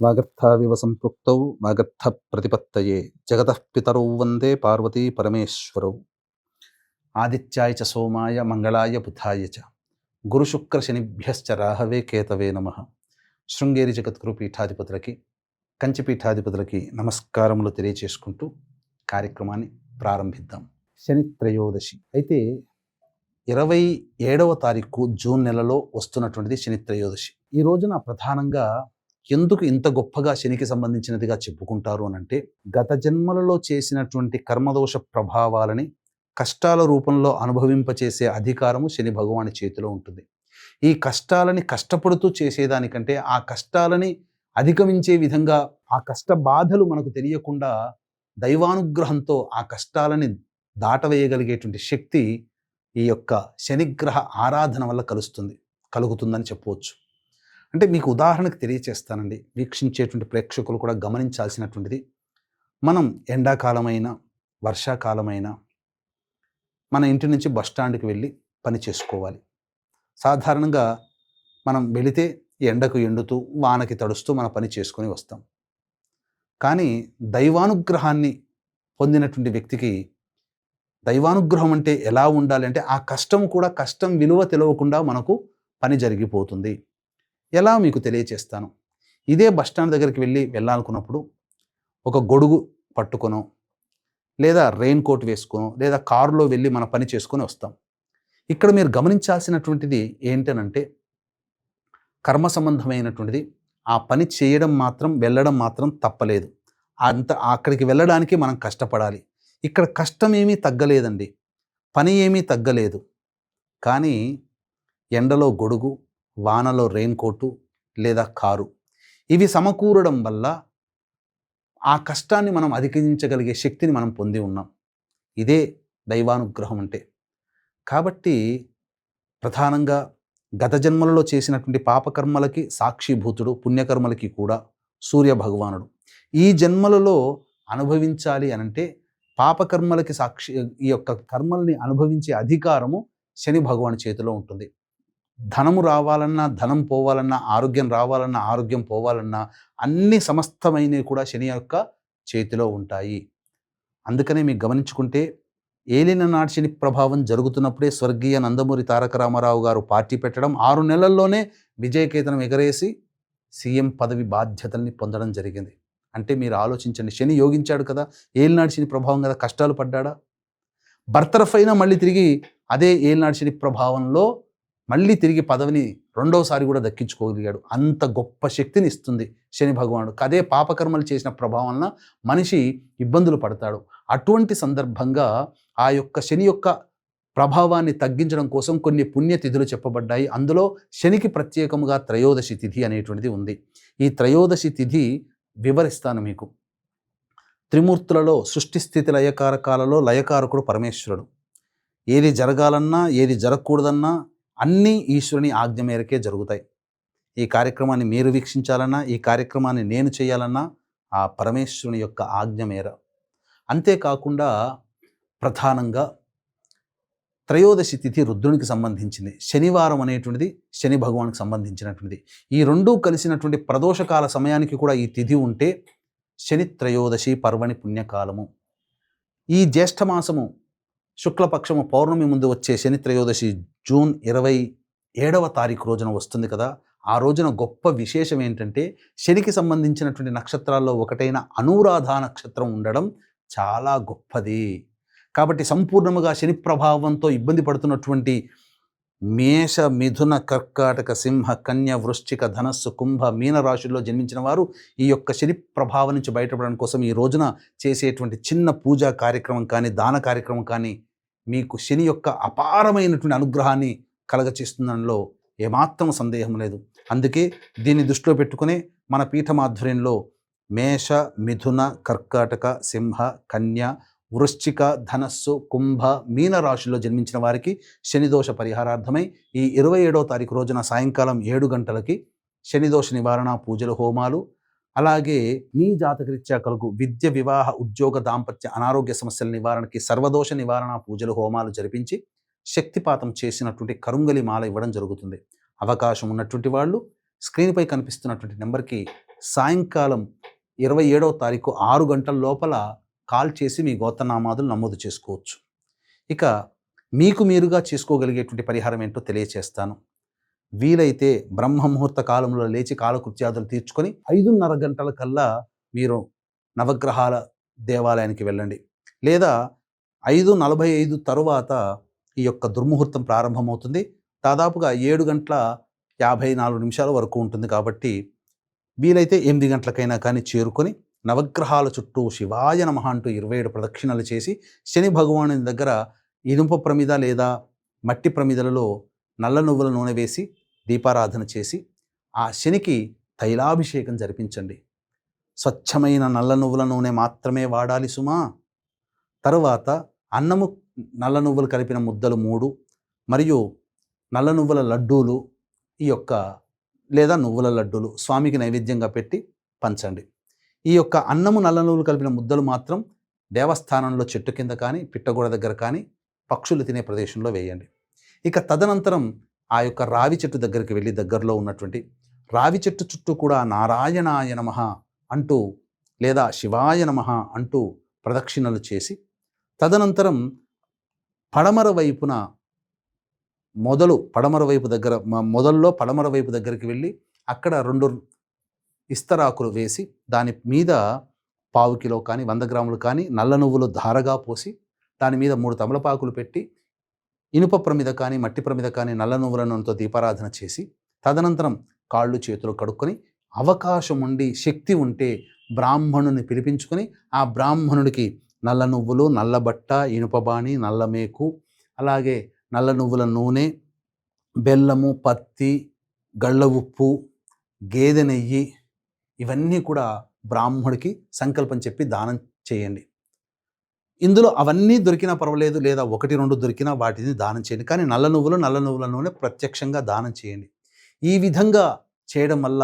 వాగర్థావివ సంపృక్తౌ వాగర్థ ప్రతిపత్తయే జగతః పితరౌ వందే పార్వతీ పరమేశ్వరౌ. ఆదిత్యాయ చ సోమాయ మంగళాయ బుధాయ చ గురుశుక్ర శనిభ్యశ్చ రాహవే కేతవే నమః. శృంగేరి జగద్గురు పీఠాధిపతులకి, కంచి పీఠాధిపతులకి నమస్కారములు తెలియచేసుకుంటూ కార్యక్రమాన్ని ప్రారంభిద్దాం. శని త్రయోదశి అయితే 27వ తారీఖు జూన్ నెలలో వస్తున్నటువంటిది శని త్రయోదశి. ఈ రోజున ప్రధానంగా ఎందుకు ఇంత గొప్పగా శనికి సంబంధించినదిగా చెప్పుకుంటారు అనంటే, గత జన్మలలో చేసినటువంటి కర్మదోష ప్రభావాలని కష్టాల రూపంలో అనుభవింపచేసే అధికారము శని భగవాని చేతిలో ఉంటుంది. ఈ కష్టాలని కష్టపడుతూ చేసేదానికంటే ఆ కష్టాలని అధిగమించే విధంగా ఆ కష్ట బాధలు మనకు తెలియకుండా దైవానుగ్రహంతో ఆ కష్టాలని దాటవేయగలిగేటువంటి శక్తి ఈ యొక్క శనిగ్రహ ఆరాధన వల్ల కలుగుతుందని చెప్పవచ్చు. అంటే మీకు ఉదాహరణకు తెలియచేస్తానండి, వీక్షించేటువంటి ప్రేక్షకులు కూడా గమనించాల్సినటువంటిది. మనం ఎండాకాలమైనా వర్షాకాలమైనా మన ఇంటి నుంచి బస్టాండ్కి వెళ్ళి పని చేసుకోవాలి. సాధారణంగా మనం వెళితే ఎండకు ఎండుతూ వానకి తడుస్తూ మన పని చేసుకొని వస్తాం. కానీ దైవానుగ్రహాన్ని పొందినటువంటి వ్యక్తికి దైవానుగ్రహం అంటే ఎలా ఉండాలి అంటే, ఆ కష్టం కూడా కష్టం విలువ తెలియకుండా మనకు పని జరిగిపోతుంది. ఎలా మీకు తెలియచేస్తాను. ఇదే బస్టాండ్ దగ్గరికి వెళ్ళాలనుకున్నప్పుడు ఒక గొడుగు పట్టుకొనో, లేదా రెయిన్ కోట్ వేసుకొనో, లేదా కారులో వెళ్ళి మన పని చేసుకొని వస్తాం. ఇక్కడ మీరు గమనించాల్సినటువంటిది ఏంటనంటే, కర్మ సంబంధమైనటువంటిది ఆ పని చేయడం మాత్రం, వెళ్ళడం మాత్రం తప్పలేదు. అక్కడికి వెళ్ళడానికి మనం కష్టపడాలి. ఇక్కడ కష్టం ఏమీ తగ్గలేదండి, పని ఏమీ తగ్గలేదు. కానీ ఎండలో గొడుగు, వానలో రెయిన్ కోటు లేదా కారు, ఇవి సమకూరడం వల్ల ఆ కష్టాన్ని మనం అధిగమించగలిగే శక్తిని మనం పొంది ఉన్నాం. ఇదే దైవానుగ్రహం అంటే. కాబట్టి ప్రధానంగా గత జన్మలలో చేసినటువంటి పాపకర్మలకి సాక్షిభూతుడు, పుణ్యకర్మలకి కూడా సూర్య భగవానుడు. ఈ జన్మలలో అనుభవించాలి అనంటే పాపకర్మలకి ఈ యొక్క కర్మల్ని అనుభవించే అధికారము శని భగవాని చేతిలో ఉంటుంది. ధనము రావాలన్నా ధనం పోవాలన్నా, ఆరోగ్యం రావాలన్నా ఆరోగ్యం పోవాలన్నా, అన్ని సమస్తమైనవి కూడా శని యొక్క చేతిలో ఉంటాయి. అందుకనే మీకు గమనించుకుంటే, ఏలిన నాటి శని ప్రభావం జరుగుతున్నప్పుడే స్వర్గీయ నందమూరి తారక రామారావు గారు పార్టీ పెట్టడం, 6 నెలల్లోనే విజయకేతనం ఎగరేసి సీఎం పదవి బాధ్యతల్ని పొందడం జరిగింది. అంటే మీరు ఆలోచించండి, శని యోగించాడు కదా, ఏలినాటి శని ప్రభావం కదా, కష్టాలు పడ్డాడా? బర్తరఫ్ అయినా మళ్ళీ తిరిగి అదే ఏలినాటి శని ప్రభావంలో మళ్ళీ తిరిగి పదవిని రెండోసారి కూడా దక్కించుకోగలిగాడు. అంత గొప్ప శక్తిని ఇస్తుంది శని భగవానుడు. అదే పాపకర్మలు చేసిన ప్రభావం వలన మనిషి ఇబ్బందులు పడతాడు. అటువంటి సందర్భంగా ఆ యొక్క శని యొక్క ప్రభావాన్ని తగ్గించడం కోసం కొన్ని పుణ్యతిథులు చెప్పబడ్డాయి. అందులో శనికి ప్రత్యేకముగా త్రయోదశి తిథి అనేటువంటిది ఉంది. ఈ త్రయోదశి తిథి వివరిస్తాను మీకు. త్రిమూర్తులలో సృష్టి స్థితి లయకారకాలలో లయకారకుడు పరమేశ్వరుడు. ఏది జరగాలన్నా ఏది జరగకూడదన్నా అన్నీ ఈశ్వరుని ఆజ్ఞ మేరకే జరుగుతాయి. ఈ కార్యక్రమాన్ని మీరు వీక్షించాలన్నా, ఈ కార్యక్రమాన్ని నేను చేయాలన్నా ఆ పరమేశ్వరుని యొక్క ఆజ్ఞ మేర. అంతేకాకుండా ప్రధానంగా త్రయోదశి తిథి రుద్రునికి సంబంధించింది. శనివారం అనేటువంటిది శని భగవానికి సంబంధించినటువంటిది. ఈ రెండూ కలిసినటువంటి ప్రదోషకాల సమయానికి కూడా ఈ తిథి ఉంటే శని త్రయోదశి పర్వణి పుణ్యకాలము. ఈ జ్యేష్ఠమాసము శుక్లపక్షము పౌర్ణమి ముందు వచ్చే శని త్రయోదశి జూన్ 27వ తారీఖు రోజున వస్తుంది కదా. ఆ రోజున గొప్ప విశేషం ఏంటంటే, శనికి సంబంధించినటువంటి నక్షత్రాల్లో ఒకటైన అనురాధ నక్షత్రం ఉండడం చాలా గొప్పది. కాబట్టి సంపూర్ణముగా శని ప్రభావంతో ఇబ్బంది పడుతున్నటువంటి మేష, మిథున, కర్కాటక, సింహ, కన్య, వృశ్చిక, ధనస్సు, కుంభ, మీన రాశుల్లో జన్మించిన వారు ఈ యొక్క శని ప్రభావం నుంచి బయటపడడం కోసం ఈ రోజున చేసేటువంటి చిన్న పూజా కార్యక్రమం కానీ, దాన కార్యక్రమం కానీ మీకు శని యొక్క అపారమైనటువంటి అనుగ్రహాన్ని కలగచేస్తుందనలో ఏమాత్రం సందేహం లేదు. అందుకే దీన్ని దృష్టిలో పెట్టుకునే మన పీఠమాధ్వర్యంలో మేష, మిథున, కర్కాటక, సింహ, కన్య, వృశ్చిక, ధనస్సు, కుంభ, మీన రాశుల్లో జన్మించిన వారికి శనిదోష పరిహారార్థమై ఈ 27వ తారీఖు రోజున సాయంకాలం 7 గంటలకి శనిదోష నివారణ పూజలు, హోమాలు, అలాగే మీ జాతకరీత్యా కలుగు విద్య, వివాహ, ఉద్యోగ, దాంపత్య, అనారోగ్య సమస్యల నివారణకి సర్వదోష నివారణ పూజలు, హోమాలు జరిపించి శక్తిపాతం చేసినటువంటి కరుంగలి మాల ఇవ్వడం జరుగుతుంది. అవకాశం ఉన్నటువంటి వాళ్ళు స్క్రీన్పై కనిపిస్తున్నటువంటి నెంబర్కి సాయంకాలం 27వ తారీఖు 6 గంటల లోపల కాల్ చేసి మీ గోత్రనామాదులు నమోదు చేసుకోవచ్చు. ఇక మీకు మీరుగా చేసుకోగలిగేటువంటి పరిహారం ఏంటో తెలియచేస్తాను. వీలైతే బ్రహ్మముహూర్త కాలంలో లేచి కాలకృత్యాదులు తీర్చుకొని 5:30 గంటల కల్లా మీరు నవగ్రహాల దేవాలయానికి వెళ్ళండి. లేదా 5:45 తరువాత ఈ యొక్క దుర్ముహూర్తం ప్రారంభమవుతుంది. దాదాపుగా 7:54 వరకు ఉంటుంది. కాబట్టి వీలైతే 8 గంటలకైనా కానీ చేరుకొని నవగ్రహాల చుట్టూ శివాయ నమః అంటూ 27 ప్రదక్షిణలు చేసి శని భగవానుని దగ్గర ఇనుప ప్రమిద లేదా మట్టి ప్రమిదలలో నల్ల నువ్వుల నూనె వేసి దీపారాధన చేసి ఆ శనికి తైలాభిషేకం జరిపించండి. స్వచ్ఛమైన నల్ల నువ్వుల నూనె మాత్రమే వాడాలి సుమా. తరువాత అన్నము నల్ల నువ్వులు కలిపిన ముద్దలు 3 మరియు నల్ల నువ్వుల లడ్డూలు లేదా నువ్వుల లడ్డూలు స్వామికి నైవేద్యంగా పెట్టి పంచండి. ఈ యొక్క అన్నము నల్ల నువ్వులు కలిపిన ముద్దలు మాత్రం దేవస్థానంలో చెట్టు కింద కానీ పిట్టగోడ దగ్గర కానీ పక్షులు తినే ప్రదేశంలో వేయండి. ఇక తదనంతరం ఆ యొక్క రావి చెట్టు దగ్గరికి వెళ్ళి దగ్గరలో ఉన్నటువంటి రావి చెట్టు చుట్టూ కూడా నారాయణాయ నమః అంటూ లేదా శివాయ నమః అంటూ ప్రదక్షిణలు చేసి తదనంతరం పడమర వైపున పడమర వైపు దగ్గరికి వెళ్ళి అక్కడ 2 ఇస్తరాకులు వేసి దాని మీద 1/4 కిలో కానీ 100 గ్రాములు కానీ నల్ల నువ్వులు ధారగా పోసి దాని మీద 3 తమలపాకులు పెట్టి ఇనుప ప్రమిద కానీ మట్టి ప్రమిద కానీ నల్ల నువ్వుల నూనెతో దీపారాధన చేసి తదనంతరం కాళ్ళు చేతులు కడుక్కొని అవకాశం ఉండి శక్తి ఉంటే బ్రాహ్మణుని పిలిపించుకొని ఆ బ్రాహ్మణుడికి నల్ల నువ్వులు, నల్ల బట్ట, ఇనుపబాణి, నల్ల మేకు, అలాగే నల్ల నువ్వుల నూనె, బెల్లము, పత్తి, గళ్ళ ఉప్పు, గేదె నెయ్యి ఇవన్నీ కూడా బ్రాహ్మణుడికి సంకల్పం చెప్పి దానం చేయండి. ఇందులో అవన్నీ దొరికినా పర్వాలేదు, లేదా 1-2 దొరికినా వాటిని దానం చేయండి. కానీ నల్ల నువ్వుల నూనె ప్రత్యక్షంగా దానం చేయండి. ఈ విధంగా చేయడం వల్ల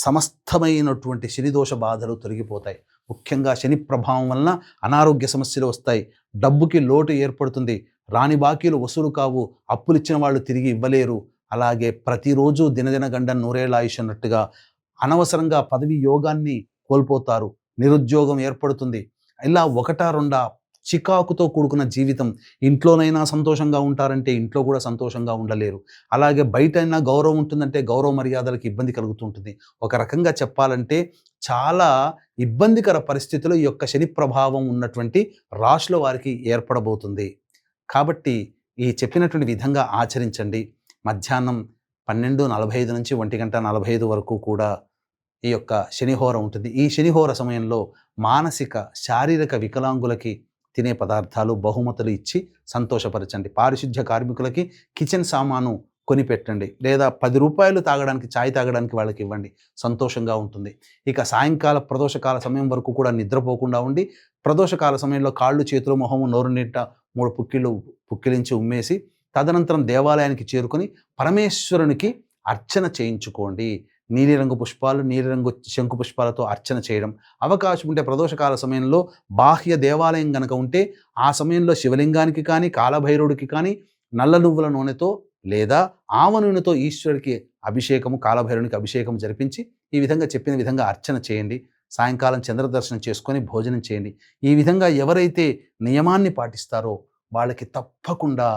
సమస్తమైనటువంటి శనిదోష బాధలు తొలగిపోతాయి. ముఖ్యంగా శని ప్రభావం వలన అనారోగ్య సమస్యలు వస్తాయి, డబ్బుకి లోటు ఏర్పడుతుంది, రాని బాకీలు వసూలు కావు, అప్పులు ఇచ్చిన వాళ్ళు తిరిగి ఇవ్వలేరు. అలాగే ప్రతిరోజు దినదిన గండం నూరేళ్ల ఆయుష్ అన్నట్టుగా అనవసరంగా పదవి యోగాన్ని కోల్పోతారు, నిరుద్యోగం ఏర్పడుతుంది. ఇలా 1-2 చికాకుతో కూడుకున్న జీవితం. ఇంట్లోనైనా సంతోషంగా ఉంటారంటే ఇంట్లో కూడా సంతోషంగా ఉండలేరు. అలాగే బయటైనా గౌరవం ఉంటుందంటే గౌరవ మర్యాదలకు ఇబ్బంది కలుగుతుంటుంది. ఒక రకంగా చెప్పాలంటే చాలా ఇబ్బందికర పరిస్థితులు ఈ యొక్క శని ప్రభావం ఉన్నటువంటి రాశుల వారికి ఏర్పడబోతుంది. కాబట్టి ఈ చెప్పినటువంటి విధంగా ఆచరించండి. మధ్యాహ్నం 12:45 నుంచి 1:45 వరకు కూడా ఈ యొక్క శనిహోర ఉంటుంది. ఈ శనిహోర సమయంలో మానసిక శారీరక వికలాంగులకి తినే పదార్థాలు బహుమతులు ఇచ్చి సంతోషపరచండి. పారిశుద్ధ్య కార్మికులకి కిచెన్ సామాను కొనిపెట్టండి, లేదా 10 రూపాయలు తాగడానికి ఛాయ్ తాగడానికి వాళ్ళకి ఇవ్వండి, సంతోషంగా ఉంటుంది. ఇక సాయంకాల ప్రదోషకాల సమయం వరకు కూడా నిద్రపోకుండా ఉండి ప్రదోషకాల సమయంలో కాళ్ళు చేతులు మొహము నోరు నింట 3 పుక్కిలించి ఉమ్మేసి తదనంతరం దేవాలయానికి చేరుకొని పరమేశ్వరునికి అర్చన చేయించుకోండి. నీలిరంగు పుష్పాలు, నీలిరంగు శంకు పుష్పాలతో అర్చన చేయడం. అవకాశం ఉంటే ప్రదోషకాల సమయంలో బాహ్య దేవాలయం కనుక ఉంటే ఆ సమయంలో శివలింగానికి కానీ కాలభైరవుడికి కానీ నల్ల నువ్వుల నూనెతో లేదా ఆవ నూనెతో ఈశ్వరుడికి అభిషేకము, కాలభైరవునికి అభిషేకం జరిపించి ఈ విధంగా చెప్పిన విధంగా అర్చన చేయండి. సాయంకాలం చంద్రదర్శనం చేసుకొని భోజనం చేయండి. ఈ విధంగా ఎవరైతే నియమాన్ని పాటిస్తారో వాళ్ళకి తప్పకుండా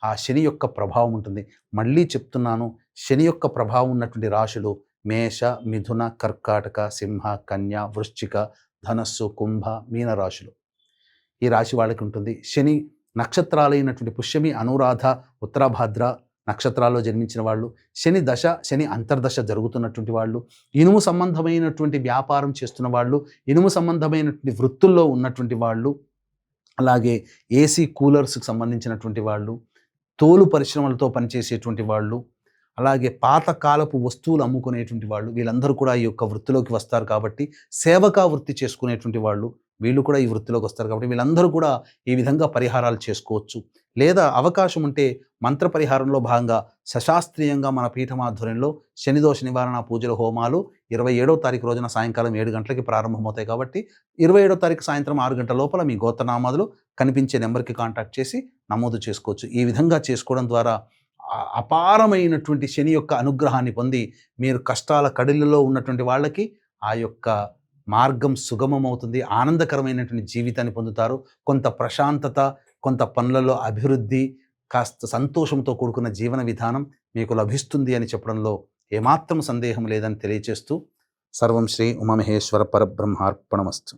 ఆ శని యొక్క ప్రభావం ఉంటుంది. మళ్ళీ చెప్తున్నాను, శని యొక్క ప్రభావం ఉన్నటువంటి రాశులు మేష, మిథున, కర్కాటక, సింహ, కన్య, వృశ్చిక, ధనస్సు, కుంభ, మీన రాశులు. ఈ రాశి వాళ్ళకి ఉంటుంది. శని నక్షత్రాలైనటువంటి పుష్యమి, అనురాధ, ఉత్తరాభాద్ర నక్షత్రాల్లో జన్మించిన వాళ్ళు, శని దశ, శని అంతర్దశ జరుగుతున్నటువంటి వాళ్ళు, ఇనుము సంబంధమైనటువంటి వ్యాపారం చేస్తున్న వాళ్ళు, ఇనుము సంబంధమైనటువంటి వృత్తుల్లో ఉన్నటువంటి వాళ్ళు, అలాగే ఏసీ కూలర్స్కి సంబంధించినటువంటి వాళ్ళు, తోలు పరిశ్రమలతో పనిచేసేటువంటి వాళ్ళు, అలాగే పాతకాలపు వస్తువులు అమ్ముకునేటువంటి వాళ్ళు, వీళ్ళందరూ కూడా ఈ యొక్క వృత్తిలోకి వస్తారు. కాబట్టి సేవకా వృత్తి చేసుకునేటువంటి వాళ్ళు వీళ్ళు కూడా ఈ వృత్తిలోకి వస్తారు. కాబట్టి వీళ్ళందరూ కూడా ఈ విధంగా పరిహారాలు చేసుకోవచ్చు. లేదా అవకాశం ఉంటే మంత్ర పరిహారంలో భాగంగా సశాస్త్రీయంగా మన పీఠమాధ్వర్యంలో శనిదోష నివారణ పూజల హోమాలు 27వ తారీఖు రోజున సాయంకాలం 7 గంటలకి ప్రారంభమవుతాయి. కాబట్టి 27వ తారీఖు సాయంత్రం 6 గంటల లోపల మీ గోత్రనామాదులు కనిపించే నెంబర్కి కాంటాక్ట్ చేసి నమోదు చేసుకోవచ్చు. ఈ విధంగా చేసుకోవడం ద్వారా అపారమైనటువంటి శని యొక్క అనుగ్రహాన్ని పొంది మీరు కష్టాల కడిలలో ఉన్నటువంటి వాళ్ళకి ఆ యొక్క మార్గం సుగమమవుతుంది. ఆనందకరమైనటువంటి జీవితాన్ని పొందుతారు. కొంత ప్రశాంతత, కొంత పనులలో అభివృద్ధి, కాస్త సంతోషంతో కూడుకున్న జీవన విధానం మీకు లభిస్తుంది అని చెప్పడంలో ఏమాత్రం సందేహం లేదని తెలియచేస్తూ, సర్వం శ్రీ ఉమామహేశ్వర పరబ్రహ్మార్పణమస్తు.